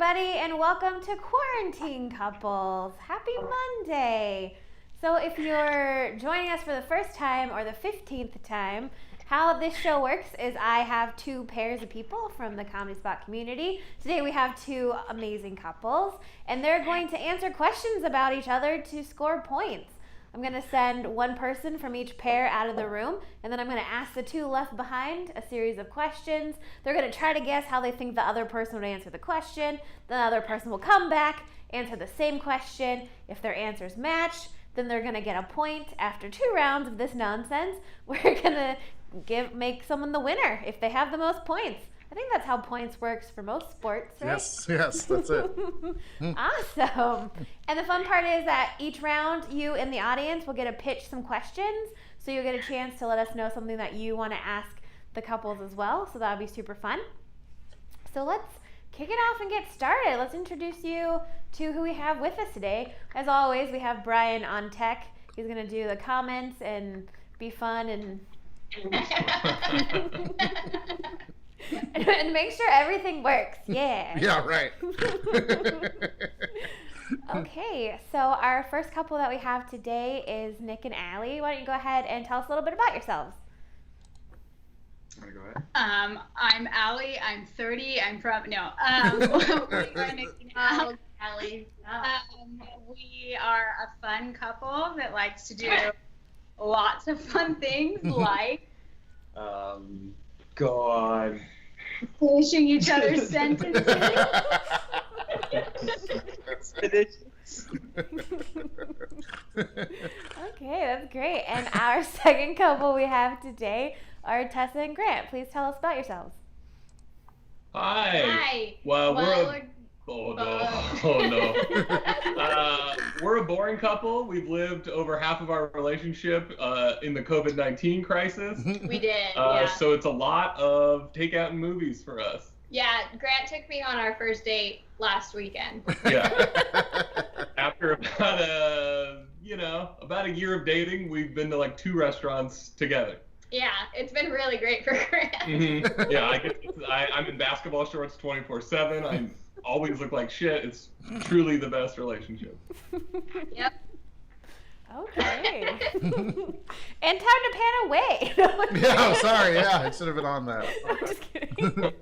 everybody, and welcome to Quarantine Couples. Happy Monday. So if you're joining us for the first time or the 15th time, how this show works is I have two pairs of people from the Comedy Spot community. Today we have two amazing couples, and they're going to answer questions about each other to score points. I'm going to send one person from each pair out of the room, and then I'm going to ask the two left behind a series of questions. They're going to try to guess how they think the other person would answer the question. The other person will come back, answer the same question. If their answers match, then they're going to get a point. After 2 rounds of this nonsense, we're going to make someone the winner if they have the most points. I think that's how points works for most sports, right? Yes, that's it. Awesome. And the fun part is that each round, you in the audience will get to pitch some questions. So you'll get a chance to let us know something that you want to ask the couples as well. So that'll be super fun. So let's kick it off and get started. Let's introduce you to who we have with us today. As always, we have Brian on tech. He's going to do the comments and be fun and and make sure everything works. Yeah. Yeah, right. Okay, so our first couple that we have today is Nick and Allie. Why don't you go ahead and tell us a little bit about yourselves? Want to go ahead? I'm Allie. I'm 30. I'm from we are Nick and Allie. We are a fun couple that likes to do lots of fun things like Go on. finishing each other's sentences. Okay, that's great. And our second couple we have today are Tessa and Grant. Please tell us about yourselves. Hi. Well, we're a boring couple. We've lived over half of our relationship in the COVID-19 crisis. We did, yeah. So it's a lot of takeout and movies for us. Yeah, Grant took me on our first date last weekend. Yeah. After about a year of dating, we've been to like 2 restaurants together. Yeah, it's been really great for Grant. Mm-hmm. Yeah, I'm in basketball shorts 24/7. I always look like shit. It's truly the best relationship. Yep. Okay. And time to pan away. Yeah, sorry. Yeah, I should have been on that. I'm just kidding.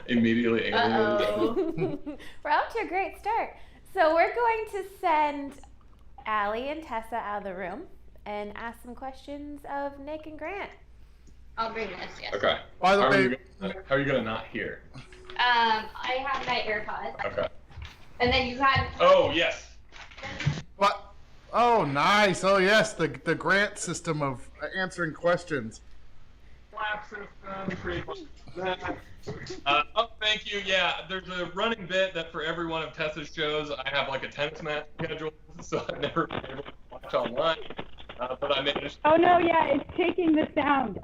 Immediately alienated. We're off to a great start. So we're going to send Allie and Tessa out of the room and ask some questions of Nick and Grant. I'll bring this, yes. Okay. By the way, how are you gonna not hear? I have my AirPods. Okay. And then you had... Oh, yes. what? Oh, nice. Oh, yes, the Grant system of answering questions. Flap system, pretty much that. Thank you. Yeah, there's a running bit that for every one of Tessa's shows, I have like a tennis match schedule, so I've never been able to watch online. But I managed. Oh no, yeah, it's taking the sound.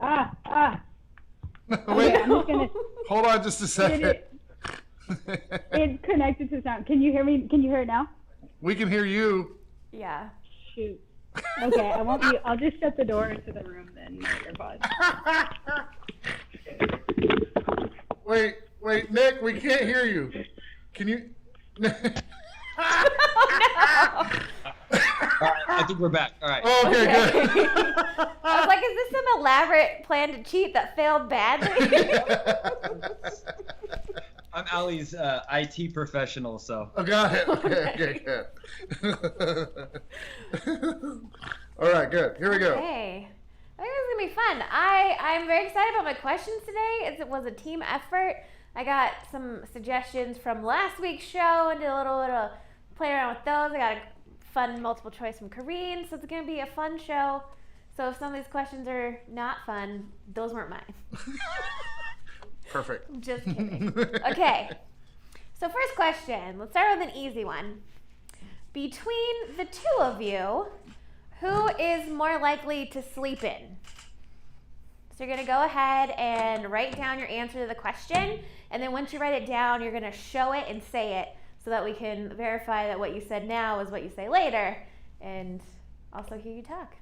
Wait, Okay, I'm just gonna. hold on just a second. It's connected to sound. Can you hear me? Can you hear it now? We can hear you. Yeah. Shoot. Okay, I won't be. I'll just shut the door into the room then. My earbuds. Wait, Nick, we can't hear you. Can you? Oh, no. All right, I think we're back. All right. Okay, good. I was like, is this some elaborate plan to cheat that failed badly? I'm Allie's IT professional, so. Oh, got it. Okay, good. All right, good. Here we go. Okay. I think this is going to be fun. I'm very excited about my questions today. It was a team effort. I got some suggestions from last week's show and did a little bit of play around with those. I got a fun multiple choice from Kareen, so it's going to be a fun show. So if some of these questions are not fun, those weren't mine. Perfect. Just kidding. Okay. So first question. Let's start with an easy one. Between the two of you, who is more likely to sleep in? So you're going to go ahead and write down your answer to the question, and then once you write it down, you're going to show it and say it so that we can verify that what you said now is what you say later, and also hear you talk.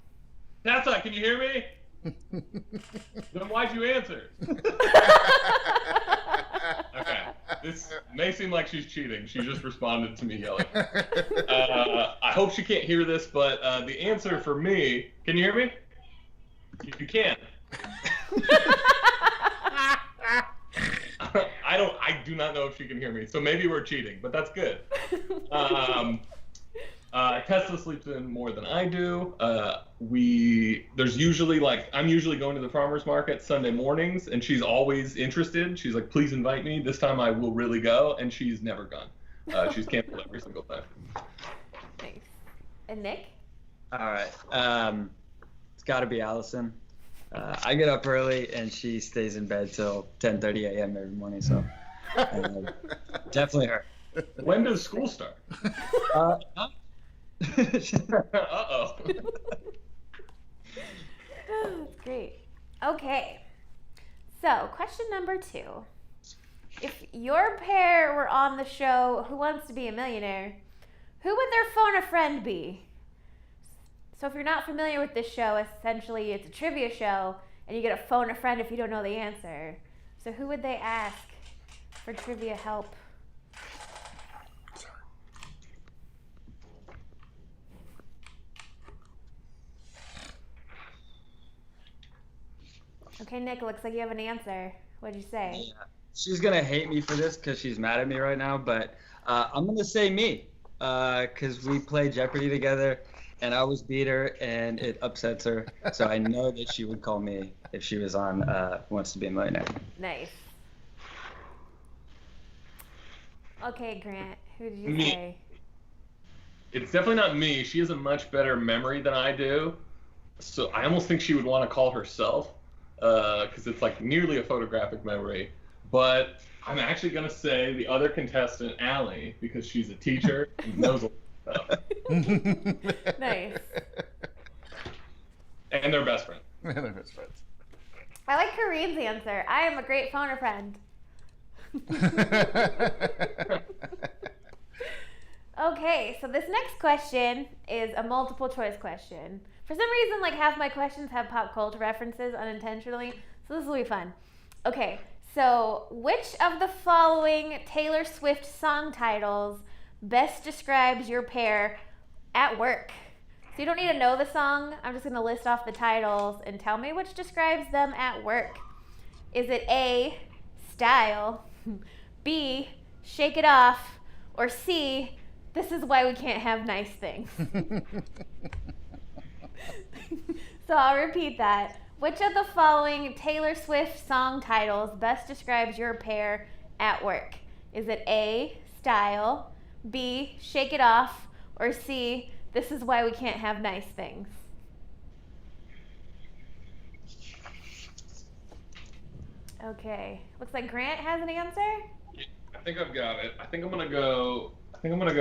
Tessa, can you hear me? Then why'd you answer? Okay. This may seem like she's cheating. She just responded to me yelling. I hope she can't hear this, but the answer for me... Can you hear me? You can. I do not know if she can hear me, so maybe we're cheating, but that's good. Tessa sleeps in more than I do. There's usually I'm usually going to the farmer's market Sunday mornings, and she's always interested. She's like, please invite me. This time I will really go, and she's never gone. She's canceled every single time. Nice. And Nick? All right. It's got to be Allison. I get up early, and she stays in bed till 10:30 a.m. every morning, so definitely her. When does school start? Uh-oh. That's great. Okay. So, question number 2. If your pair were on the show Who Wants to Be a Millionaire, who would their phone a friend be? So if you're not familiar with this show, essentially it's a trivia show, and you get a phone a friend if you don't know the answer. So who would they ask for trivia help? Okay, Nick, looks like you have an answer. What'd you say? Yeah. She's going to hate me for this because she's mad at me right now, but I'm going to say me because we play Jeopardy together. And I always beat her, and it upsets her. So I know that she would call me if she was on Who Wants to Be a Millionaire. Nice. Okay, Grant, who did you Me. say? It's definitely not me. She has a much better memory than I do. So I almost think she would want to call herself because it's like nearly a photographic memory. But I'm actually going to say the other contestant, Allie, because she's a teacher and knows a lot of stuff. Nice. And they're best friends. Man, they're best friends. I like Kareen's answer. I am a great phone a friend. Okay, so this next question is a multiple choice question. For some reason, like half my questions have pop culture references unintentionally, so this will be fun. Okay, so which of the following Taylor Swift song titles best describes your pair at work? So you don't need to know the song. I'm just going to list off the titles and tell me which describes them at work. Is it A, Style, B, Shake It Off, or C, This Is Why We Can't Have Nice Things? So I'll repeat that. Which of the following Taylor Swift song titles best describes your pair at work? Is it A, Style, B, Shake It Off, or C, This Is Why We Can't Have Nice Things? Okay. Looks like Grant has an answer. I think I've got it. I think I'm gonna go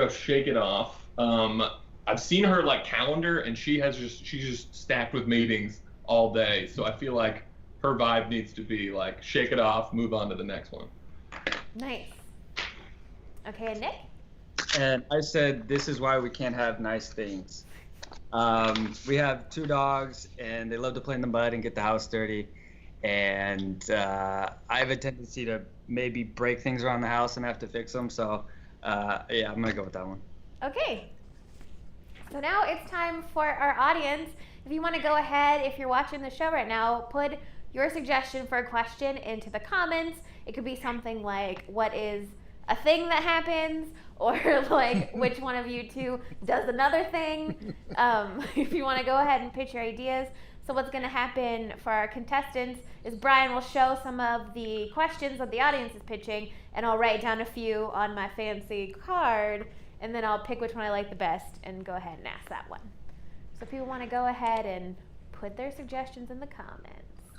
Shake It Off. I've seen her like calendar, and she's just stacked with meetings all day. So I feel like her vibe needs to be like shake it off, move on to the next one. Nice. Okay, Nick? And I said, This Is Why We Can't Have Nice Things. We have 2 dogs, and they love to play in the mud and get the house dirty. And I have a tendency to maybe break things around the house and have to fix them. So, yeah, I'm going to go with that one. Okay. So now it's time for our audience. If you want to go ahead, if you're watching the show right now, put your suggestion for a question into the comments. It could be something like, what is a thing that happens? Or like, which one of you two does another thing? If you want to go ahead and pitch your ideas. So what's going to happen for our contestants is Brian will show some of the questions that the audience is pitching, and I'll write down a few on my fancy card, and then I'll pick which one I like the best and go ahead and ask that one. So if people want to go ahead and put their suggestions in the comments.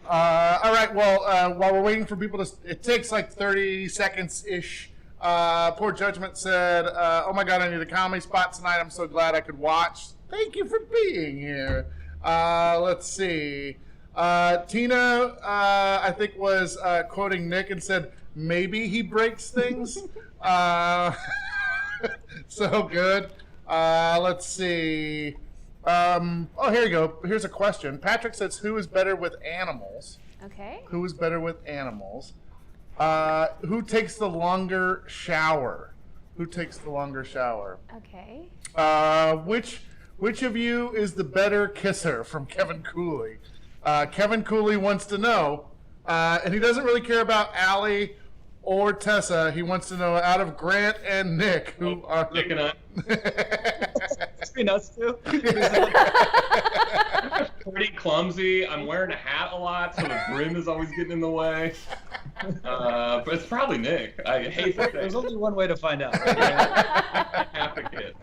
All right, well, while we're waiting for people to... It takes like 30 seconds-ish. Poor Judgment said, oh my God, I need a comedy spot tonight. I'm so glad I could watch. Thank you for being here. Let's see. Tina, I think, was quoting Nick and said, maybe he breaks things. So good. Let's see. Oh, here you go. Here's a question. Patrick says, who is better with animals? Okay. Who is better with animals? Who takes the longer shower? Who takes the longer shower? Okay. Which of you is the better kisser? From Kevin Cooley. Kevin Cooley wants to know, and he doesn't really care about Allie or Tessa. He wants to know, out of Grant and Nick, who are Nick and I. Between us two. Pretty clumsy. I'm wearing a hat a lot, so the brim is always getting in the way. But it's probably Nick. I hate to say. There's only one way to find out. Half a kid.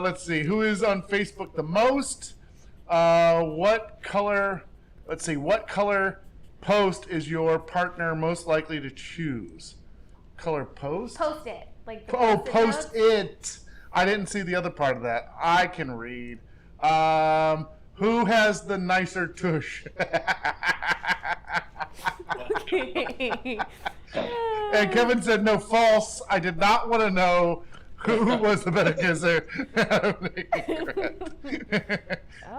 Let's see. Who is on Facebook the most? What color? Let's see. What color post is your partner most likely to choose? Color post? Post it. Like the Oh, Post-it post notes. it. I didn't see the other part of that. I can read. Who has the nicer tush? And Kevin said, no, false. I did not want to know who was the better kisser.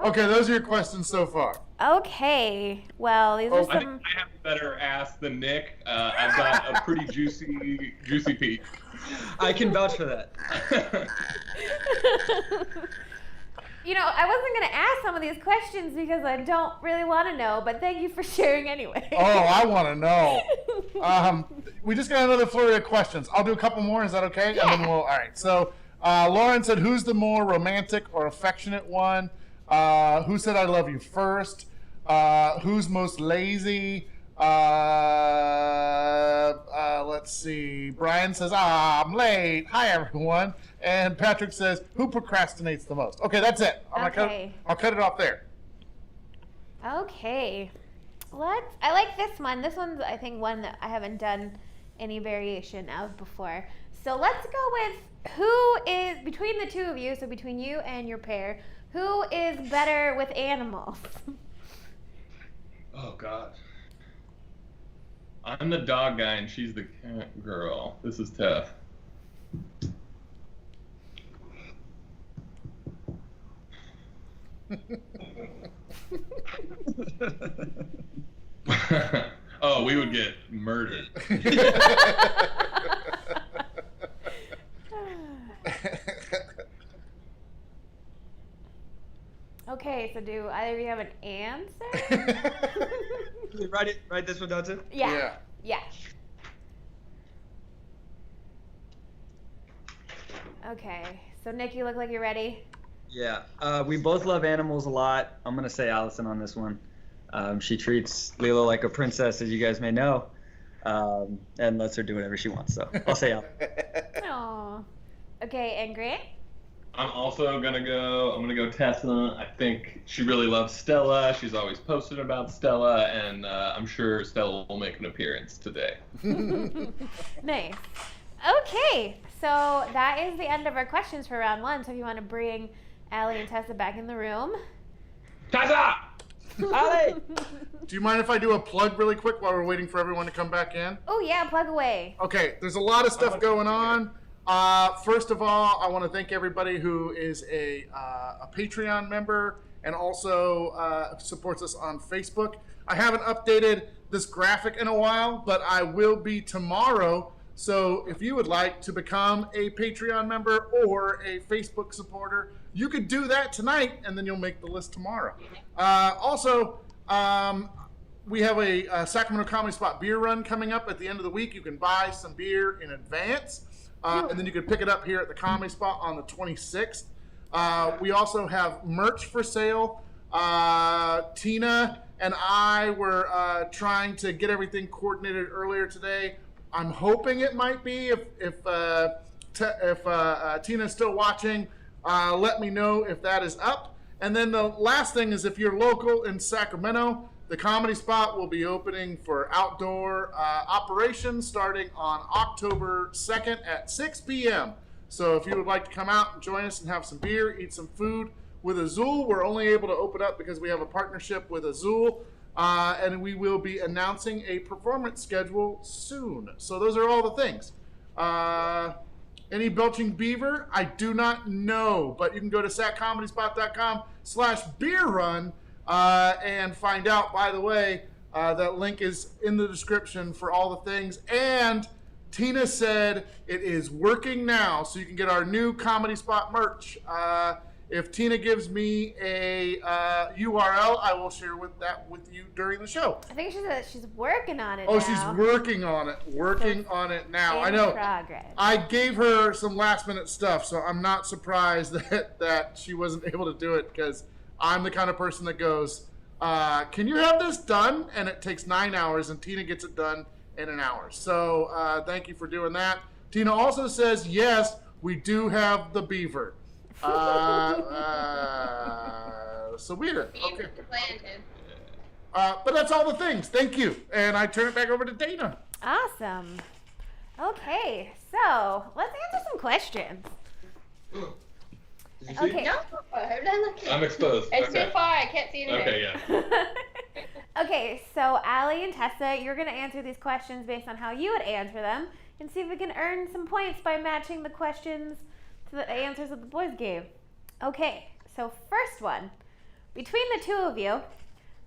Okay, those are your questions so far. Okay. Well, these are I think some. I have a better ass than Nick. I've got a pretty juicy peak. I can vouch for that. You know, I wasn't going to ask some of these questions because I don't really want to know, but thank you for sharing anyway. Oh, I want to know. We just got another flurry of questions. I'll do a couple more. Is that okay? Yeah. And then all right. So, Lauren said, who's the more romantic or affectionate one? Who said I love you first? Who's most lazy? Let's see. Brian says, I'm late. Hi, everyone. And Patrick says, who procrastinates the most? Okay, that's it. I'll cut it off there. Okay. I like this one. This one's, I think, one that I haven't done any variation of before. So let's go with who is, between the two of you, so between you and your pair, who is better with animals? Oh, God. I'm the dog guy and she's the cat girl. This is tough. Oh, we would get murdered. Okay, so do either of you have an answer? Write this one down too? Yeah. Okay, so Nick, you look like you're ready. Yeah. We both love animals a lot. I'm going to say Allison on this one. She treats Lilo like a princess, as you guys may know, and lets her do whatever she wants. So I'll say Allison. Aww. Okay, and Grant? I'm gonna go Tessa. I think she really loves Stella. She's always posted about Stella, and I'm sure Stella will make an appearance today. Nice. Okay, so that is the end of our questions for round one. So if you want to bring Allie and Tessa back in the room. Tessa! Allie! Do you mind if I do a plug really quick while we're waiting for everyone to come back in? Oh yeah, plug away. Okay, there's a lot of stuff going on. First of all, I want to thank everybody who is a Patreon member and also supports us on Facebook. I haven't updated this graphic in a while, but I will be tomorrow. So if you would like to become a Patreon member or a Facebook supporter, you could do that tonight, and then you'll make the list tomorrow. Also, we have a Sacramento Comedy Spot beer run coming up at the end of the week. You can buy some beer in advance. And then you can pick it up here at the Comedy Spot on the 26th. We also have merch for sale. Tina and I were trying to get everything coordinated earlier today. I'm hoping it might be. If Tina's still watching, let me know if that is up. And then the last thing is, if you're local in Sacramento, the Comedy Spot will be opening for outdoor operations starting on October 2nd at 6 p.m. So if you would like to come out and join us and have some beer, eat some food with Azul, we're only able to open up because we have a partnership with Azul, and we will be announcing a performance schedule soon. So those are all the things. Any belching beaver? I do not know, but you can go to satcomedyspot.com/beer run and find out. By the way, That link is in the description for all the things. And Tina said it is working now, so you can get our new Comedy Spot merch. If Tina gives me a URL, I will share that with you during the show. I think she said she's working on it Oh, now. she's working on it. Working on it now. I know. Progress. I gave her some last minute stuff, so I'm not surprised that she wasn't able to do it, because I'm the kind of person that goes, can you have this done? And it takes 9 hours, and Tina gets it done in an hour. So thank you for doing that. Tina also says, yes, we do have the beaver. So weird. Okay. But that's all the things. Thank you. And I turn it back over to Dana. Awesome. Okay, so let's answer some questions. Okay. No, I'm exposed. it's Okay. too far. I can't see anything. Okay, yeah. Okay, so Allie and Tessa, you're going to answer these questions based on how you would answer them, and see if we can earn some points by matching the questions to the answers that the boys gave. Okay, so first one. Between the two of you,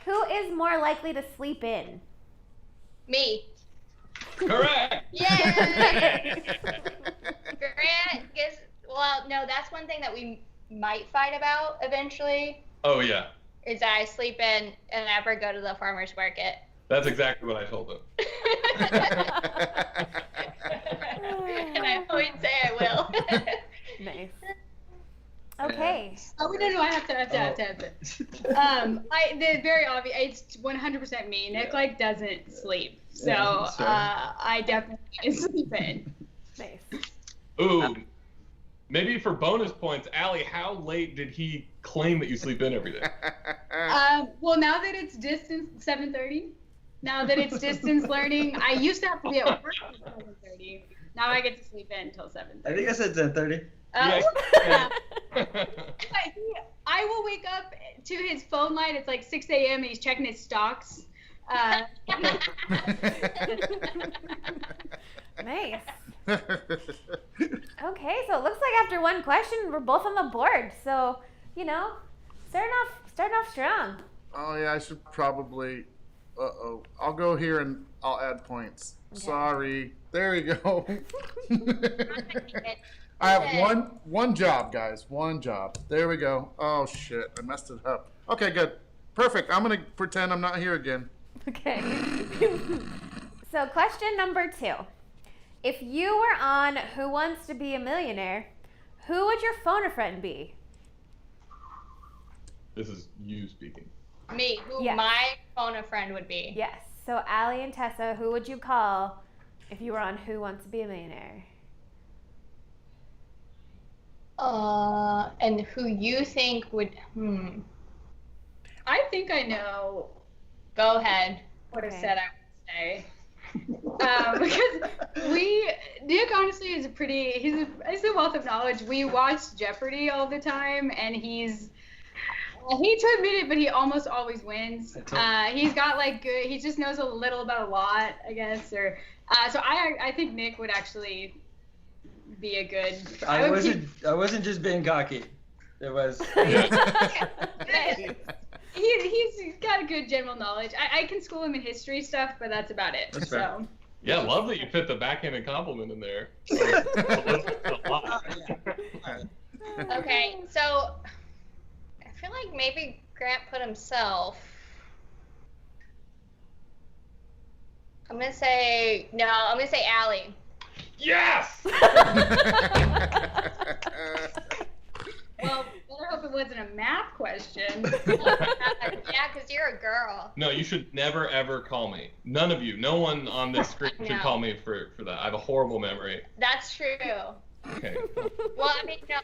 who is more likely to sleep in? Me. Correct. Yay! Grant gets. Well, no, that's one thing that we might fight about eventually. Oh, yeah. Is that I sleep in and never go to the farmer's market. That's exactly what I told him. And I always say I will. Nice. Okay. Oh, no, I have to. The very obvious, it's 100% me. Nick, doesn't sleep. So, I definitely sleep in. Nice. Ooh. Maybe for bonus points, Allie, how late did he claim that you sleep in every day? Well, now that it's distance, 7:30. Now that it's distance learning, I used to have to be at work at 7:30. Now I get to sleep in until 7:30. I think I said 10:30. Yeah. I will wake up to his phone line. It's like 6 a.m. and he's checking his stocks. Nice. Okay, so it looks like after one question, we're both on the board. So, starting off strong. Oh, yeah, I should probably... I'll go here and I'll add points. Okay. Sorry. There we go. I have one job, guys. One job. There we go. Oh, shit. I messed it up. Okay, good. Perfect. I'm going to pretend I'm not here again. Okay. So, question number 2. If you were on Who Wants to Be a Millionaire, who would your phone a friend be? This is you speaking. Me, who Yes. my phone a friend would be. Yes. So, Allie and Tessa, who would you call if you were on Who Wants to Be a Millionaire? And who you think would? I think I know Go ahead. what I Okay. said I would say. Because Nick honestly is he's a wealth of knowledge. We watch Jeopardy all the time, and he's, I hate to admit it, but he almost always wins. He's got he just knows a little about a lot, I guess, so I think Nick would actually be a good. I wasn't just being cocky. It was. He's got a good general knowledge. I can school him in history stuff, but that's about it. That's fair. So. Yeah, love that you fit the backhanded compliment in there. Okay, so I feel like maybe Grant put himself. I'm gonna say Allie. Yes! Well, better hope it wasn't a math question. Yeah, because you're a girl. No, you should never ever call me. None of you. No one on this screen should No. call me for that. I have a horrible memory. That's true. Okay. Well, I mean, no.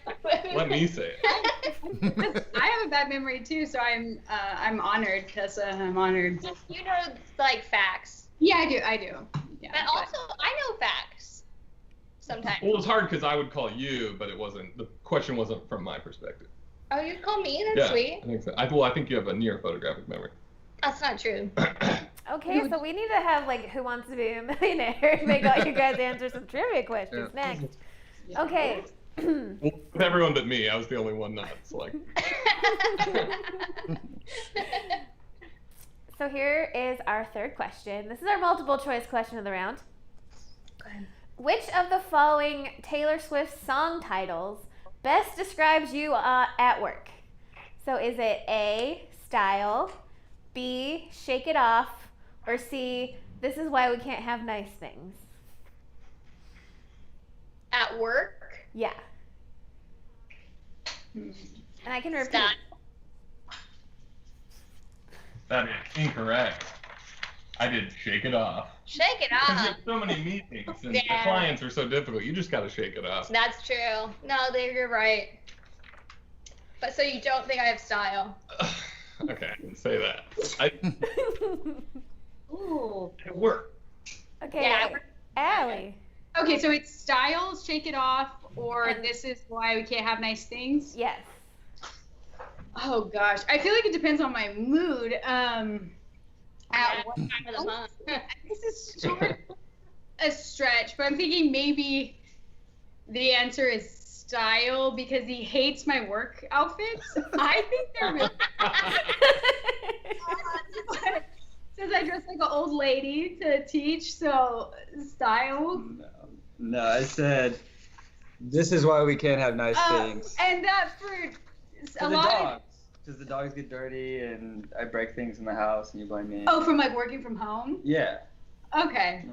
Let me say it. I have a bad memory too, so I'm honored, Tessa. I'm honored. You know, facts. Yeah, I do. Yeah, But also, I know facts. Sometimes. Well, it's hard because I would call you, but the question wasn't from my perspective. Oh, you'd call me? That's Yeah, sweet. I think so. I think you have a near photographic memory. That's not true. Okay, so we need to have Who Wants to Be a Millionaire make all you guys answer some trivia questions next. Okay. Well, with everyone but me, I was the only one not selected. So here is our third question. This is our multiple choice question of the round. Okay. Which of the following Taylor Swift song titles best describes you at work? So is it A, Style, B, Shake It Off, or C, This Is Why We Can't Have Nice Things? At work? Yeah. And I can repeat. Style. That is incorrect. I did Shake It Off. Shake it Because you off. have so many meetings and Yeah. the clients are so difficult. You just got to shake it off. That's true. No, you're right. But so you don't think I have style? Okay, I can say that. I Ooh. at work. Okay, Yeah. Allie. Okay, so it's style, shake it off, or And- this is why we can't have nice things. Yes. Oh gosh, I feel like it depends on my mood. At what time of the month. This is short a stretch, but I'm thinking maybe the answer is style because he hates my work outfits. I think they're really says I dress like an old lady to teach, so style. No, I said, this is why we can't have nice things. And that for For a the lot of dogs. Because the dogs get dirty and I break things in the house and you blame me. oh, from like working from home. Yeah. Okay.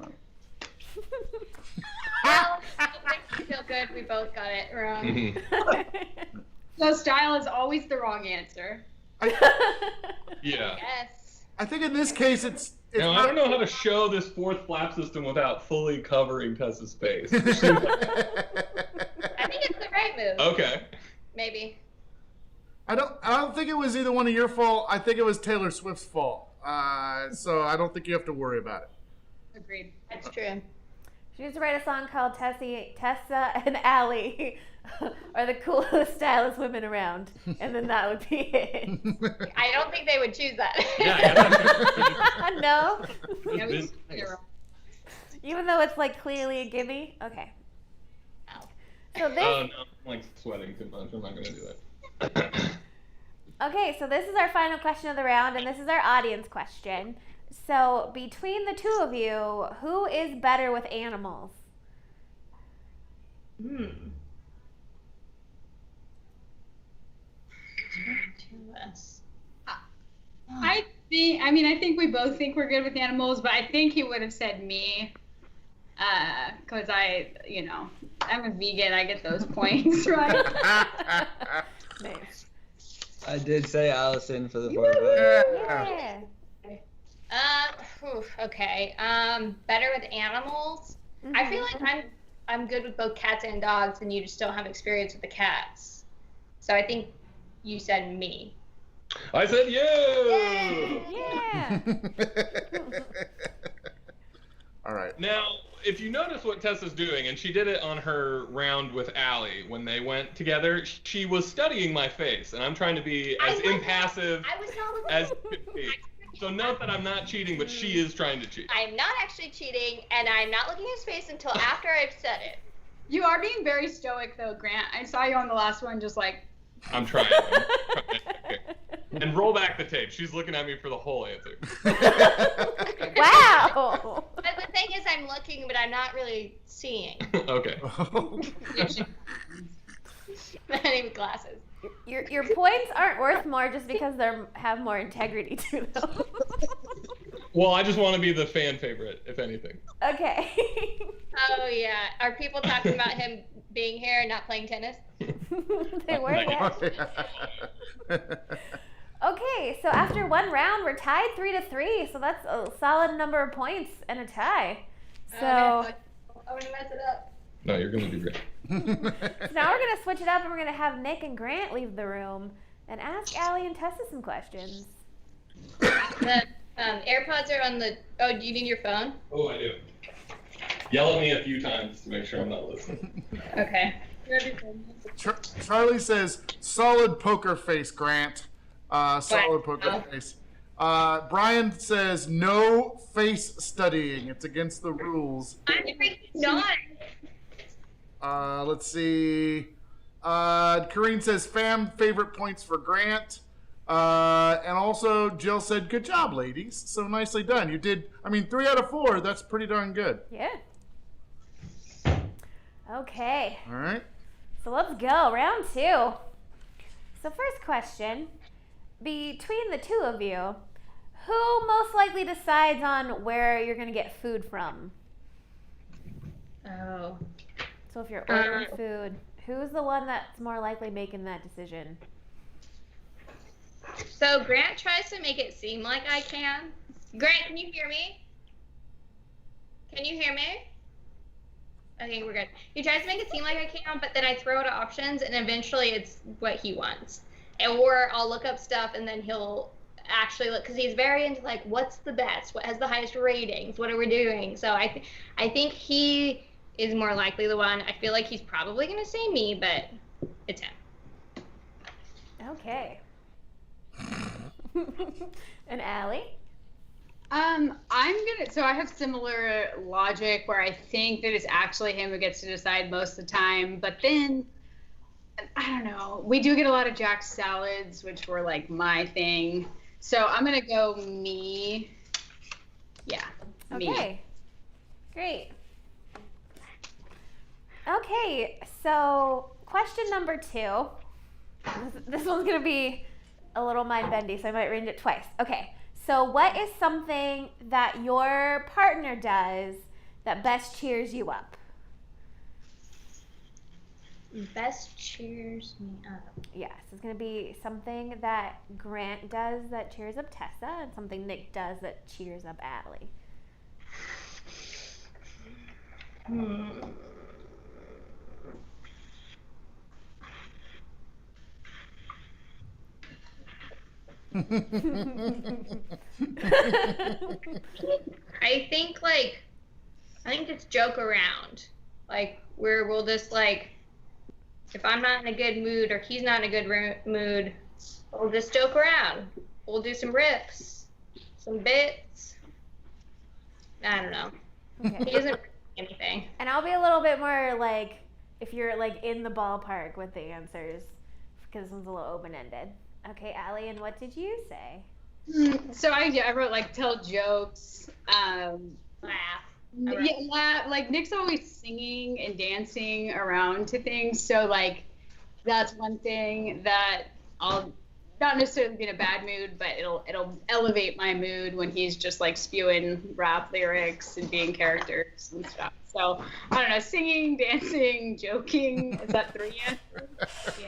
Well, it makes me feel good. We both got it wrong. So style is always the wrong answer. Yeah. Yes. I think in this case it's Now, I not. don't know how to show this fourth flap system without fully covering Tessa's face. I think it's the right move. Okay. Maybe. I don't think it was either one of your fault. I think it was Taylor Swift's fault. So I don't think you have to worry about it. Agreed. That's true. She needs to write a song called Tessa and Allie are the coolest, stylish women around. And then that would be it. I don't think they would choose that. Yeah, No? Yeah, we- Nice. you're wrong. Even though it's like clearly a gimme? Okay. So this Oh, no, I'm like sweating too much. I'm not going to do that. Okay, so this is our final question of the round, and this is our audience question. So, between the two of you, who is better with animals? I think we both think we're good with animals, but I think he would have said me. Because I'm a vegan, I get those points, right? Nice. I did say Allison for the fourth one. Yeah. Okay. Better with animals. I feel like I'm good with both cats and dogs, and you just don't have experience with the cats. So I think you said me. I said you! Yeah. All right. Now, if you notice what Tessa's doing, and she did it on her round with Allie when they went together, she was studying my face, and I'm trying to be as impassive I was not looking. as could be. So note that I'm not cheating, but she is trying to cheat. I'm not actually cheating, and I'm not looking at his face until after I've said it. You are being very stoic, though, Grant. I saw you on the last one, just like. I'm trying. Okay. And roll back the tape. She's looking at me for the whole answer. Wow. But the thing is, I'm looking, but I'm not really seeing. Okay. I need even glasses. Your points aren't worth more just because they have more integrity to them. Well, I just want to be the fan favorite, if anything. Okay. Oh yeah, are people talking about him being here and not playing tennis? They were, yeah. Okay, so after one round, we're tied 3-3. So that's a solid number of points and a tie. So I'm gonna mess it up. No, you're going to do great. So now we're gonna switch it up and we're gonna have Nick and Grant leave the room and ask Allie and Tessa some questions. The AirPods are on the. Oh, do you need your phone? Oh, I do. Yell at me a few times to make sure I'm not listening. Okay. Charlie says, solid poker face, Grant. Solid poker face. Brian says, no face studying. It's against the rules. I'm freaking not. Let's see. Kareen says, favorite points for Grant. And also, Jill said, good job, ladies. So nicely done. You did, 3 out of 4. That's pretty darn good. Yeah. Okay. All right. So let's go. Round 2. So first question. Between the two of you, who most likely decides on where you're going to get food from? Oh. So if you're ordering food, who's the one that's more likely making that decision? So Grant tries to make it seem like I can. Grant, can you hear me? Can you hear me? Okay, we're good. He tries to make it seem like I can, but then I throw out options, and eventually it's what he wants. Or I'll look up stuff, and then he'll actually look, because he's very into, like, what's the best? What has the highest ratings? What are we doing? So I think he is more likely the one. I feel like he's probably going to say me, but it's him. Okay. And Allie? So I have similar logic where I think that it's actually him who gets to decide most of the time, but then, I don't know, we do get a lot of Jack salads, which were like my thing. So I'm gonna go me. Yeah, me. Okay. Great. Okay, so question number 2. This one's gonna be a little mind-bendy, so I might read it twice. Okay, so what is something that your partner does that best cheers you up? Best cheers me up. Yes, it's gonna be something that Grant does that cheers up Tessa, and something Nick does that cheers up Allie. I think just joke around. Like, we'll just, like, if I'm not in a good mood or he's not in a good mood, we'll just joke around. We'll do some riffs, some bits. I don't know. Okay. He doesn't anything. And I'll be a little bit more like, if you're like in the ballpark with the answers, because this one's a little open-ended. Okay, Allie, and what did you say? So I wrote like tell jokes, Laugh. yeah, laugh. Like Nick's always singing and dancing around to things, so like that's one thing that I'll not necessarily be in a bad mood, but it'll elevate my mood when he's just like spewing rap lyrics and being characters and stuff. So I don't know, singing, dancing, joking. Is that 3 answers? Yeah.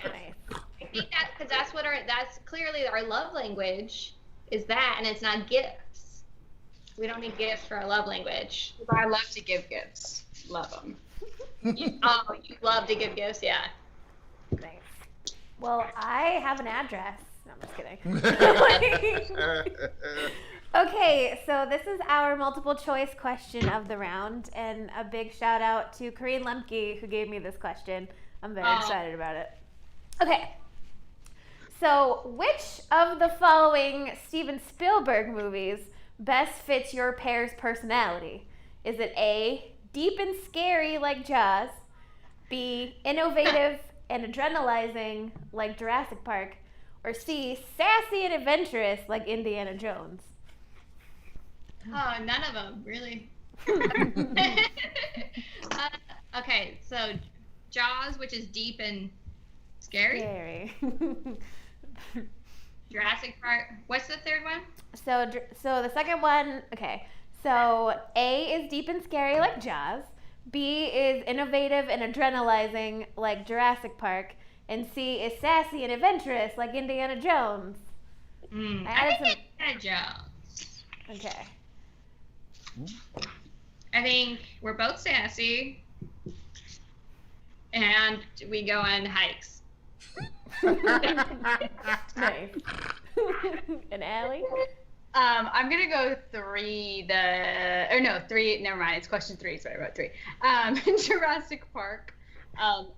I think because that's clearly our love language is that, and it's not gifts. We don't need gifts for our love language. I love to give gifts. Love them. You love to give gifts, yeah. Nice. Well, I have an address. No, I'm just kidding. Okay, so this is our multiple choice question of the round, and a big shout out to Corinne Lemke who gave me this question. I'm very excited about it. Okay. So, which of the following Steven Spielberg movies best fits your pair's personality? Is it A, deep and scary like Jaws, B, innovative and adrenalizing like Jurassic Park, or C, sassy and adventurous like Indiana Jones? Oh, none of them, really. Okay, so Jaws, which is deep and scary. Scary. Jurassic Park. What's the third one? So the second one, okay. So A is deep and scary like Jaws. B is innovative and adrenalizing like Jurassic Park. And C is sassy and adventurous like Indiana Jones. I think Indiana Jones. Okay. I think we're both sassy. And we go on hikes. Nice. And Allie? I'm gonna go 3. 3. Never mind. It's question 3. Sorry, I wrote 3. Jurassic Park.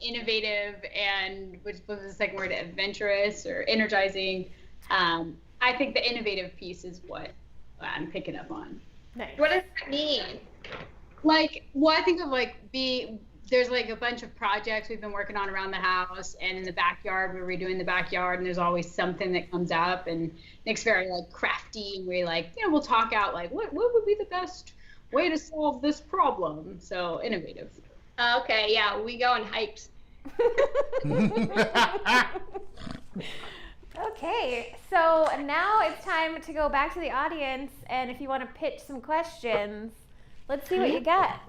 Innovative and which was the second word? Adventurous or energizing. I think the innovative piece is what I'm picking up on. Nice. What does that mean? Like, well, I think of like there's like a bunch of projects we've been working on around the house and in the backyard. We're redoing the backyard, and there's always something that comes up. And Nick's very like crafty, and we like, we'll talk out like what would be the best way to solve this problem. So innovative. Okay, yeah, we go on hikes. Okay, so now it's time to go back to the audience, and if you want to pitch some questions, let's see what you got.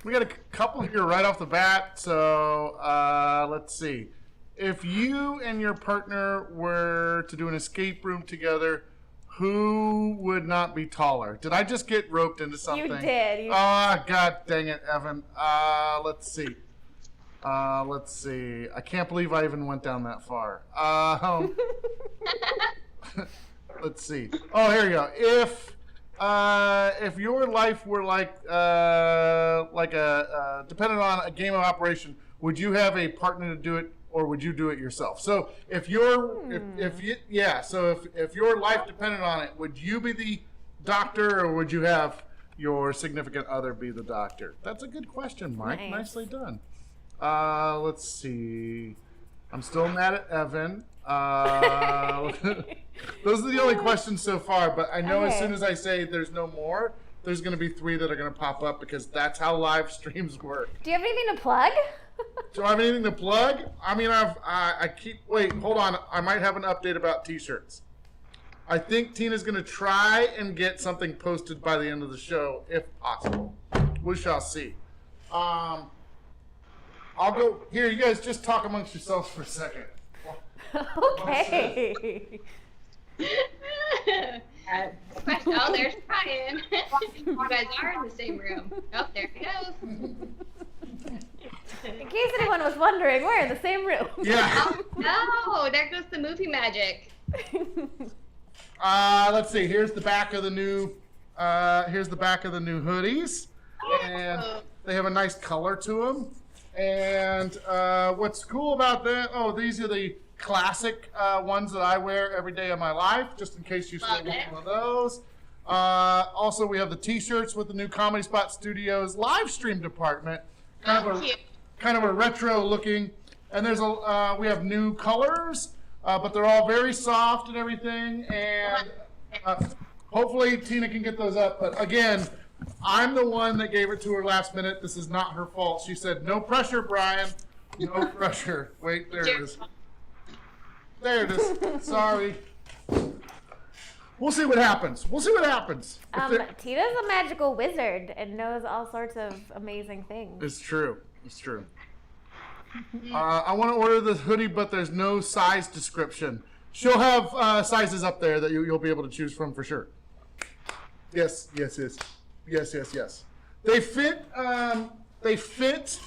We got a couple here right off the bat, so let's see. If you and your partner were to do an escape room together, who would not be taller? Did I just get roped into something? You did. Oh, God dang it, Evan. Let's see. I can't believe I even went down that far. Let's see. Oh, here you go. If your life were like a dependent on a game of operation, would you have a partner to do it, or would you do it yourself? So if your life depended on it, would you be the doctor, or would you have your significant other be the doctor? That's a good question, Mike. Nice. Nicely done. Let's see. I'm still mad at Evan. Those are the only questions so far, but I know as soon as I say there's no more, there's going to be 3 that are going to pop up, because that's how live streams work. Do you have anything to plug? Do I have anything to plug? I mean, wait, hold on. I might have an update about t-shirts. I think Tina's going to try and get something posted by the end of the show, if possible. We shall see. I'll go here. You guys just talk amongst yourselves for a second. Okay. Oh, there's Brian. You guys are in the same room. Oh, there he goes. In case anyone was wondering, we're in the same room. Yeah. Oh, no, there goes the movie magic. Let's see. Here's the back of the new. Here's the back of the new hoodies, and they have a nice color to them. And what's cool about that? Oh, these are the classic ones that I wear every day of my life, just in case you still want one of those. Also, we have the T-shirts with the new Comedy Spot Studios live stream department, kind of a retro looking. And there's we have new colors, but they're all very soft and everything. And hopefully Tina can get those up. But again, I'm the one that gave it to her last minute. This is not her fault. She said, "No pressure, Brian. No pressure." Wait, there it is. There it is. Sorry. We'll see what happens. Tina's a magical wizard and knows all sorts of amazing things. It's true. I want to order the hoodie, but there's no size description. She'll have sizes up there that you'll be able to choose from for sure. Yes. They fit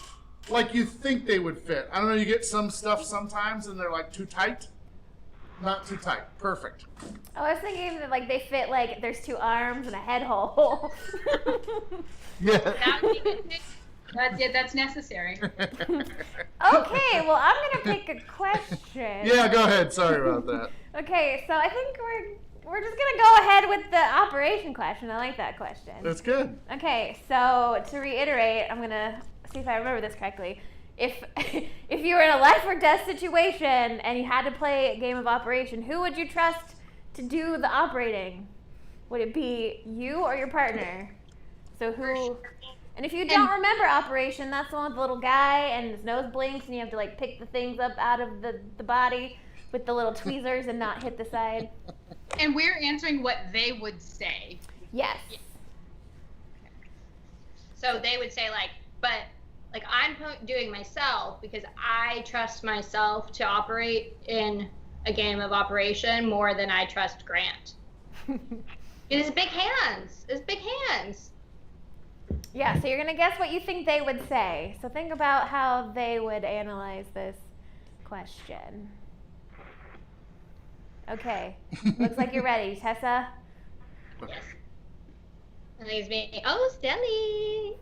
like you think they would fit. I don't know, you get some stuff sometimes and they're like too tight. Not too tight. Perfect. I was thinking that like they fit like there's 2 arms and a head hole. Yeah. That's necessary. Okay, well I'm gonna pick a question. Yeah, go ahead. Sorry about that. Okay, so I think we're just gonna go ahead with the operation question. I like that question. That's good. Okay, so to reiterate, I'm gonna see if I remember this correctly. If you were in a life or death situation and you had to play a game of operation, who would you trust to do the operating? Would it be you or your partner? So who? And if you don't remember operation, that's the one with the little guy and his nose blinks and you have to like pick the things up out of the body with the little tweezers and not hit the side. And we're answering what they would say. Yes. So they would say but I'm doing myself because I trust myself to operate in a game of operation more than I trust Grant. It's big hands. Yeah, so you're going to guess what you think they would say. So think about how they would analyze this question. Okay. Looks like you're ready. Tessa? Yes. I think it's me. Oh, Stanley.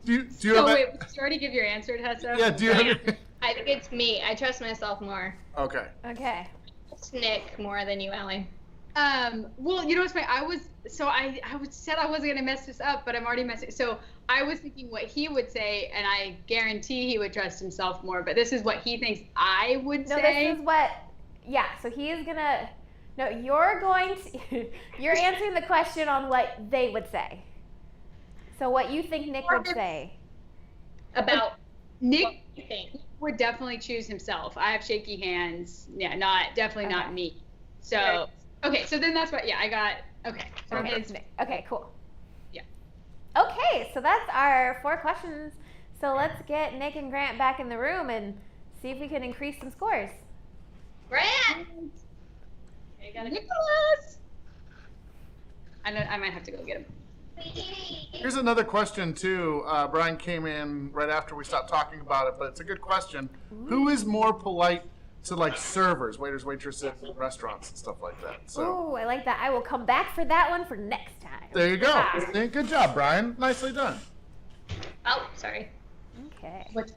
Do you wait, did you already give your answer, Tessa? Yeah, do you have I think it's me. I trust myself more. Okay. Okay. It's Nick more than you, Allie. Well, you know what's funny? I said I wasn't gonna mess this up, but I'm already messing. So I was thinking what he would say, and I guarantee he would trust himself more. But this is what he thinks I would No, say. this is what. Yeah. So he is gonna. No, you're going to. You're answering the question on what they would say. So what you think Nick would say. About Nick what you think. would definitely choose himself. I have shaky hands. Yeah, definitely not me. So okay, so then that's what. Yeah, I got. Okay. So Okay, it's Nick. Okay, cool. Yeah. Okay, so that's our 4 questions. So let's get Nick and Grant back in the room and see if we can increase some scores. Grant! Nicholas. I know I might have to go get him. Here's another question too. Brian came in right after we stopped talking about it, but it's a good question. Who is more polite to like servers, waiters, waitresses, in restaurants and stuff like that? So Ooh, I like that. I will come back for that one for next time. there you go. Good job, Brian. Nicely done. Oh, sorry. Okay. Which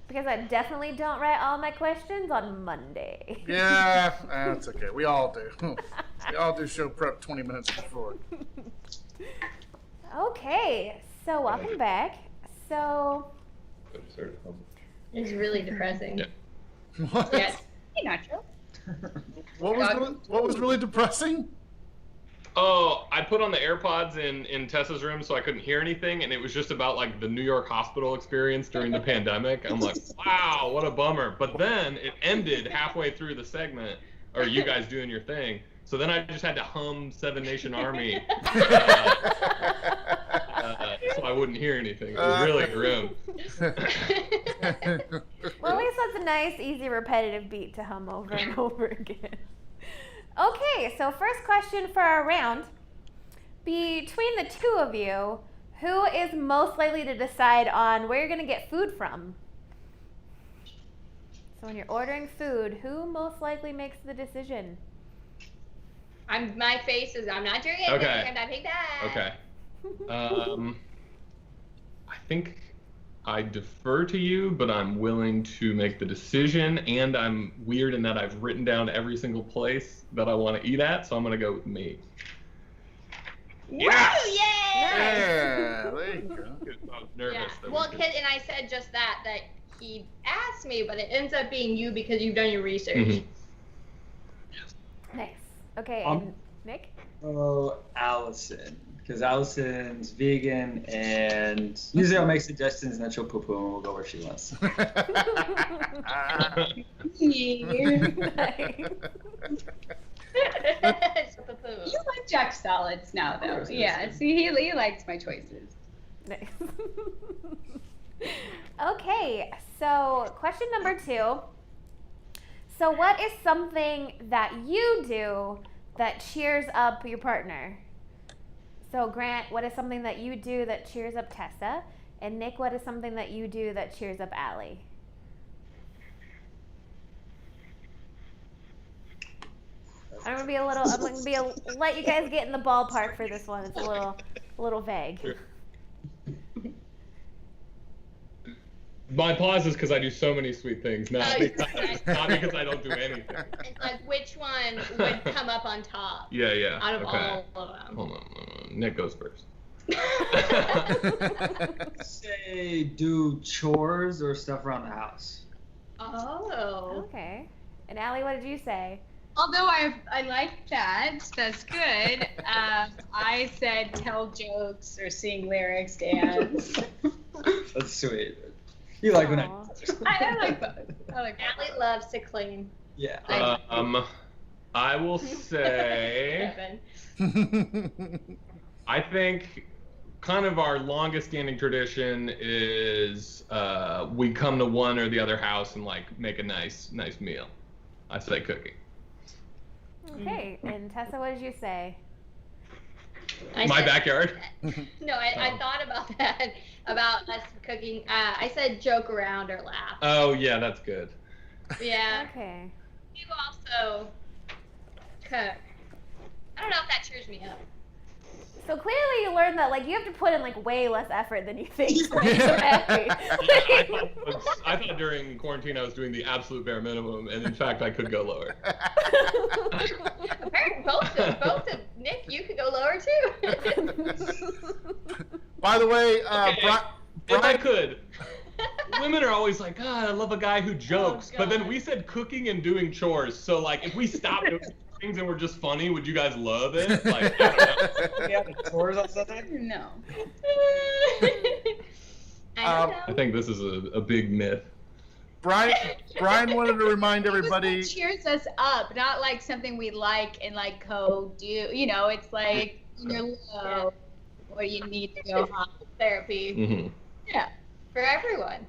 Because I definitely don't write all my questions on Monday. Yeah, that's okay. We all do. We all do show prep 20 minutes before. Okay, so welcome back. So, It's really depressing. Yeah. What? Yes. Hey, Nacho. What was really depressing? Oh, I put on the AirPods in Tessa's room so I couldn't hear anything, and it was just about like the New York hospital experience during the pandemic. I'm like, wow, what a bummer. But then it ended halfway through the segment, or you guys doing your thing. So then I just had to hum Seven Nation Army so I wouldn't hear anything. It was really grim. well, at least that's a nice, easy, repetitive beat to hum over and over again. Okay, so first question for our round. Between the two of you, who is most likely to decide on where you're going to get food from? So when you're ordering food, who most likely makes the decision? My face is, I'm not doing anything. Okay. I'm not doing that. Okay. I think I defer to you, but I'm willing to make the decision, and I'm weird in that I've written down every single place that I want to eat at, so I'm going to go with me. Yes! Woo! Yay! Yeah, there you go. I was nervous. Yeah. that Well, we could- and I said just that he asked me, but it ends up being you because you've done your research. Mhm. Nice. Okay, Um, and Nick? Oh, Allison. Because Allison's vegan, and usually I'll make suggestions and then she'll poo-poo and we'll go where she wants. Nice. You like Jack salads now, though. course, Yeah. yes. See, he likes my choices. Nice. Okay, so question number 2. So what is something that you do that cheers up your partner? So Grant, what is something that you do that cheers up Tessa? And Nick, what is something that you do that cheers up Allie? I'm gonna be let you guys get in the ballpark for this one. It's a little vague. Sure. My pause is because I do so many sweet things, not because I don't do anything. It's like which one would come up on top Yeah. out of Okay. all of them. Hold on. Nick goes first. Say do chores or stuff around the house. Oh. Okay. And Allie, what did you say? Although I like that, that's good. I said tell jokes or sing lyrics, dance. That's sweet. You like when Aw. I like both. I like both. Allie loves to clean. Yeah. I will say, I think kind of our longest standing tradition is we come to one or the other house and like make a nice meal. I say cooking. Okay. And Tessa, what did you say? My backyard. No, I thought about that, about us cooking. I said joke around or laugh. Oh yeah, that's good. Yeah. Okay. You also cook. I don't know if that cheers me up. So clearly you learned that like you have to put in like way less effort than you think to make them happy. I thought during quarantine I was doing the absolute bare minimum, and in fact I could go lower. Apparently, both of Nick, you could go lower too. By the way, If I could. Women are always like, God, I love a guy who jokes. But then we said cooking and doing chores. So, like, if we stopped doing things and were just funny, would you guys love it? Like, I don't know. Yeah, chores on Sunday? No. I don't know. I think this is a big myth. Brian wanted to remind everybody. It cheers us up, not like something we like and like go do. You know, it's like you're low or you need to go home. Therapy. Mm-hmm. Yeah. For everyone.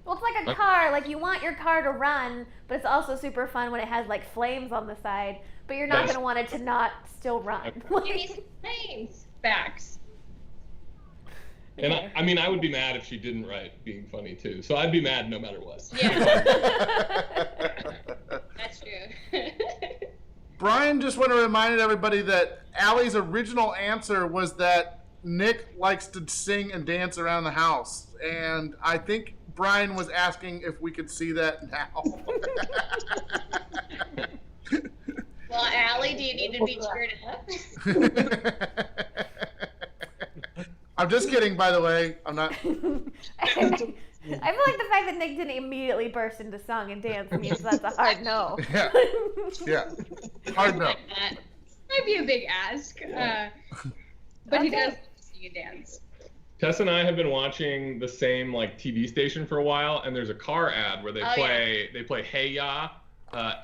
Well, it's like a car. Like, you want your car to run, but it's also super fun when it has, like, flames on the side. But you're not going to want it to not still run. You need some names. Facts. And I mean, I would be mad if she didn't write being funny too. So I'd be mad no matter what. Yeah. That's true. Brian just want to remind everybody that Allie's original answer was that Nick likes to sing and dance around the house. And I think Brian was asking if we could see that now. Well, Allie, do you need to be cheered up? I'm just kidding, by the way. I'm not. I feel like the fact that Nick didn't immediately burst into song and dance means that's a hard no. Yeah. Yeah. Hard no. Might be a big ask. But he does sing and dance. Tessa and I have been watching the same like TV station for a while, and there's a car ad where they play Hey Ya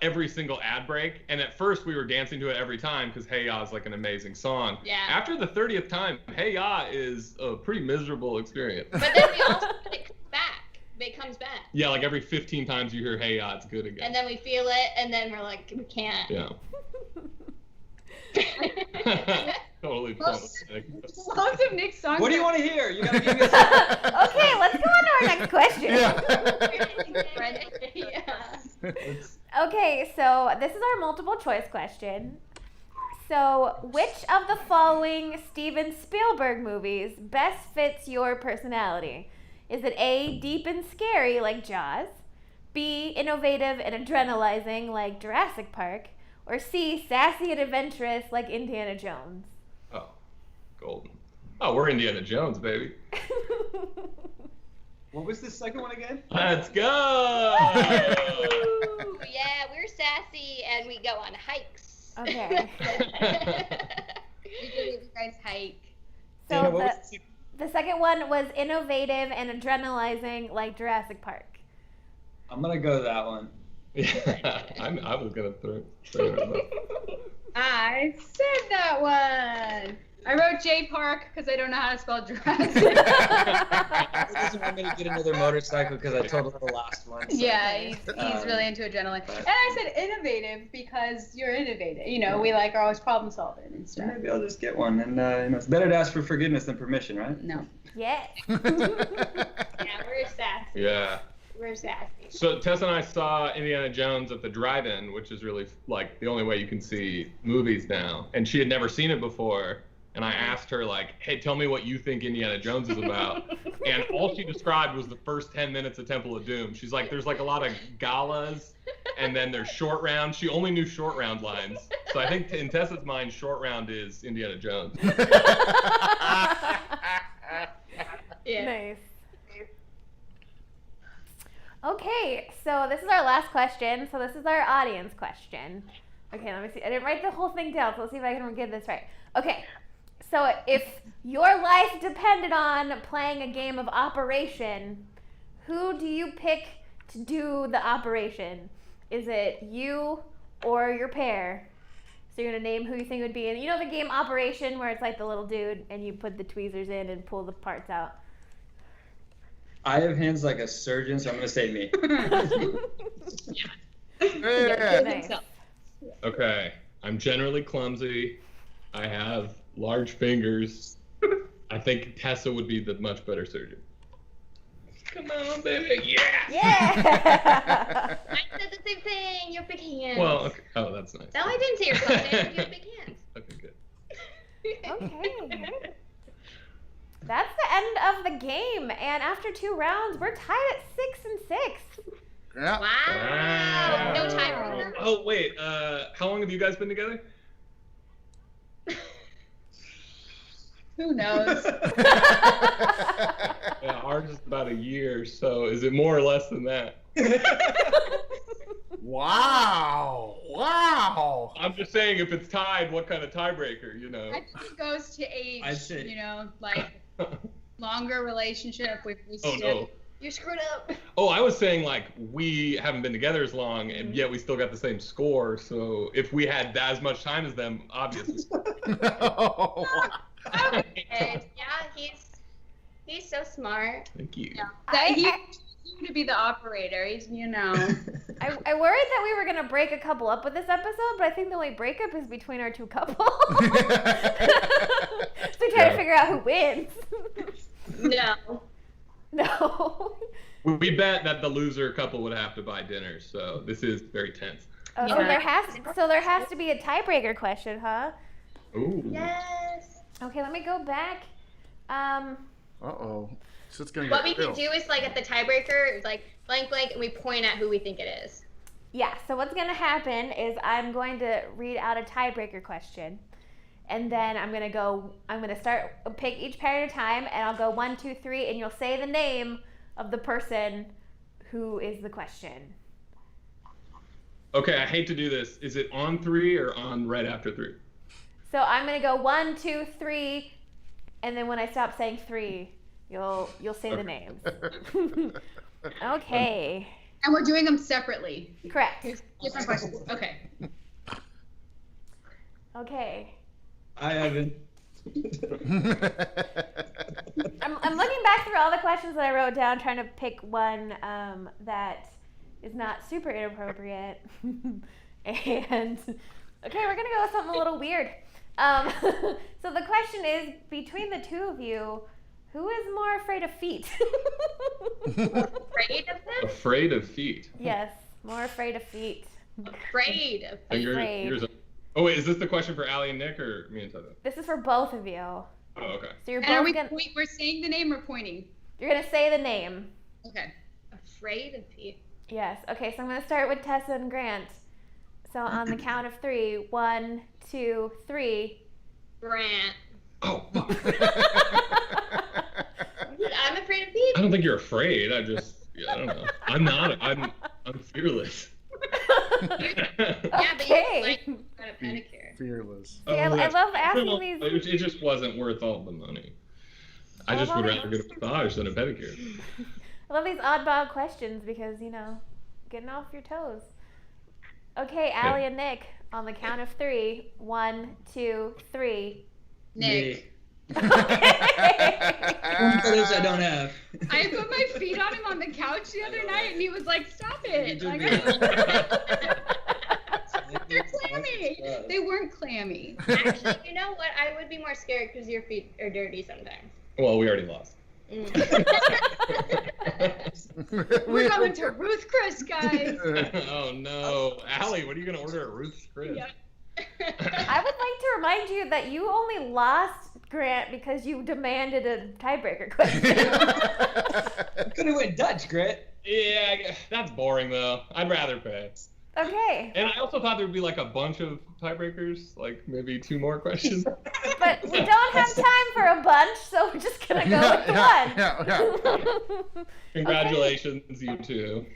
every single ad break. And at first we were dancing to it every time because Hey Ya is like an amazing song. Yeah. After the 30th time, Hey Ya is a pretty miserable experience. But then we also it comes back. It comes back. Yeah, like every 15 times you hear Hey Ya, it's good again. And then we feel it, and then we're like, we can't. Yeah. Totally Most of Nick's songs. What do you want to hear? You gotta give me a Okay, let's go on to our next question. Yeah. Okay, so this is our multiple choice question. So, which of the following Steven Spielberg movies best fits your personality? Is it A, deep and scary like Jaws, B, innovative and adrenalizing like Jurassic Park, or C, sassy and adventurous like Indiana Jones? Oh, golden. Oh, we're Indiana Jones, baby. What was the second one again? Let's go! Ooh, yeah, we're sassy and we go on hikes. Okay. We do you guys hike. So Dana, what was the the second one was innovative and adrenalizing like Jurassic Park. I'm gonna go to that one. Yeah, I was gonna throw it out. I said that one. I wrote J Park because I don't know how to spell Jurassic. He doesn't want me to get another motorcycle because I told him the last one. So. Yeah, he's really into adrenaline. And I said innovative because you're innovative. You know, we like are always problem solving and stuff. Maybe I'll just get one. And it's better to ask for forgiveness than permission, right? No. Yeah. Yeah, we're sassy. Yeah. We're sassy. So Tessa and I saw Indiana Jones at the drive-in, which is really like the only way you can see movies now. And she had never seen it before. And I asked her, like, hey, tell me what you think Indiana Jones is about. And all she described was the first 10 minutes of Temple of Doom. She's like, there's like a lot of galas, and then there's short round. She only knew short round lines. So I think in Tessa's mind, short round is Indiana Jones. Yeah. Nice. Okay, so this is our last question. So this is our audience question. Okay, let me see. I didn't write the whole thing down, so let's see if I can get this right. Okay, so if your life depended on playing a game of Operation, who do you pick to do the operation? Is it you or your pair? So you're gonna name who you think would be in. You know the game Operation where it's like the little dude and you put the tweezers in and pull the parts out. I have hands like a surgeon, so I'm gonna say me. Yeah. Nice. Okay, I'm generally clumsy. I have large fingers. I think Tessa would be the much better surgeon. Come on, baby. Yeah. Yeah. I said the same thing. You have big hands. Well, okay. Oh, that's nice. No, I didn't say you're confident. You have big hands. Okay, good. Okay. That's the end of the game, and after 2 rounds, we're tied at 6-6. Yeah. Wow. No tiebreaker? Oh, wait. How long have you guys been together? Who knows? Yeah, ours is about a year, so is it more or less than that? Wow. Wow. I'm just saying, if it's tied, what kind of tiebreaker, you know? I think it goes to age, I'd say- you know, like longer relationship with Oh, no. You're screwed up. Oh, I was saying, like, we haven't been together as long, and yet we still got the same score, so if we had as much time as them, obviously. And yeah, he's so smart. Thank you. That he's going to be the operator. He's, you know. I worried that we were going to break a couple up with this episode, but I think the only breakup is between our two couples. So we try to figure out who wins. No. No. We bet that the loser couple would have to buy dinner, so this is very tense. Oh, so there has to be a tiebreaker question, huh? Ooh. Yes. Okay, let me go back. Uh-oh. So it's gonna What get we real. can do is, like, at the tiebreaker, it's like blank blank, and we point at who we think it is. Yeah, so what's going to happen is I'm going to read out a tiebreaker question. And then I'm going to pick each pair at a time, and I'll go 1, 2, 3, and you'll say the name of the person who is the question. Okay, I hate to do this. Is it on 3 or on right after 3? So I'm going to go 1, 2, 3, and then when I stop saying 3, you'll say the names. Okay. And we're doing them separately. Correct. Different questions. Okay. Okay. Hi, Evan. I'm looking back through all the questions that I wrote down, trying to pick one that is not super inappropriate. And okay, we're gonna go with something a little weird. So the question is, between the two of you, who is more afraid of feet? Afraid of them? Afraid of feet. Yes, more afraid of feet. Afraid of And Afraid. oh, wait, is this the question for Allie and Nick or me and Tessa? This is for both of you. Oh, okay. So you're And are both we're saying the name or pointing? you're gonna say the name. Okay. afraid of feet. Yes. Okay, so I'm gonna start with Tessa and Grant. So on the count of 3, 1, 2, 3. Grant. Oh, fuck. I'm afraid of feet. I don't think you're afraid. I don't know. I'm not. I'm fearless. Yeah, but Okay. you like got a pedicure. Fearless. See, I that's- love asking these. It just wasn't worth all the money. I just would rather get a massage than a pedicure. I love these oddball questions because, getting off your toes. Okay, Allie and Nick, on the count of 3. 1, 2, 3. Nick. Brothers I don't have. I put my feet on him on the couch the other night, and he was like, "Stop it!" You Like, did they're clammy. They weren't clammy. Actually, you know what? I would be more scared because your feet are dirty sometimes. Well, we already lost. We're going to Ruth Chris, guys. Oh no, Allie, what are you gonna order at Ruth's Chris? Yeah. I would like to remind you that you only lost, Grant, because you demanded a tiebreaker question. Could have went Dutch, Grant. Yeah, that's boring though. I'd rather pay. Okay, And I also thought there would be like a bunch of tiebreakers, like maybe 2 more questions. but we don't have time for a bunch, so we're just gonna go with the one. Yeah. Congratulations, you two.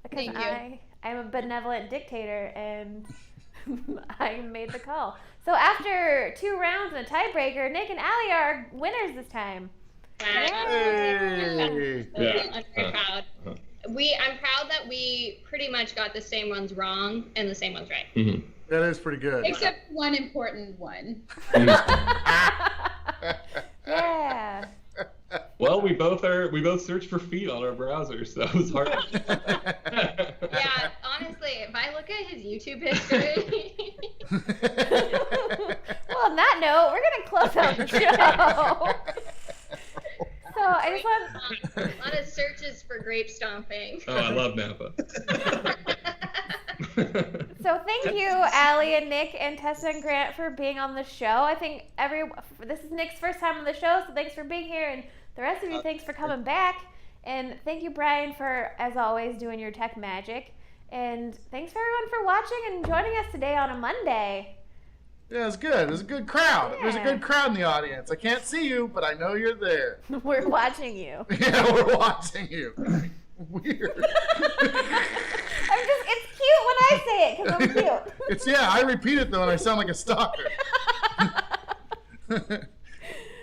Because Thank you. I'm a benevolent dictator, and I made the call. So after 2 rounds and a tiebreaker, Nick and Allie are winners this time. Hey. Yeah. I'm very proud. I'm proud that we pretty much got the same ones wrong and the same ones right. Mm-hmm. That is pretty good. Except one important one. Yeah. Well, we both searched for feet on our browsers, so it was hard. Yeah, honestly, if I look at his YouTube history, Well, on that note, we're gonna close out the show. So I just want. a lot of searches for grape stomping. Oh, I love Napa. So thank you, Allie and Nick and Tessa and Grant, for being on the show. I think this is Nick's first time on the show, so thanks for being here, and the rest of you, thanks for coming back. And thank you, Brian, for, as always, doing your tech magic. And thanks for everyone for watching and joining us today on a Monday. Yeah, it was good. It was a good crowd. Yeah. There's a good crowd in the audience. I can't see you, but I know you're there. We're watching you. Yeah, we're watching you. Weird. It's cute when I say it because I'm cute. I repeat it though, and I sound like a stalker.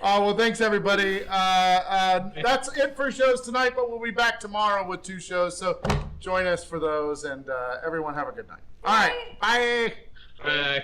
Well, thanks everybody. That's it for shows tonight, but we'll be back tomorrow with 2 shows. So join us for those, and everyone have a good night. All right, bye. Bye.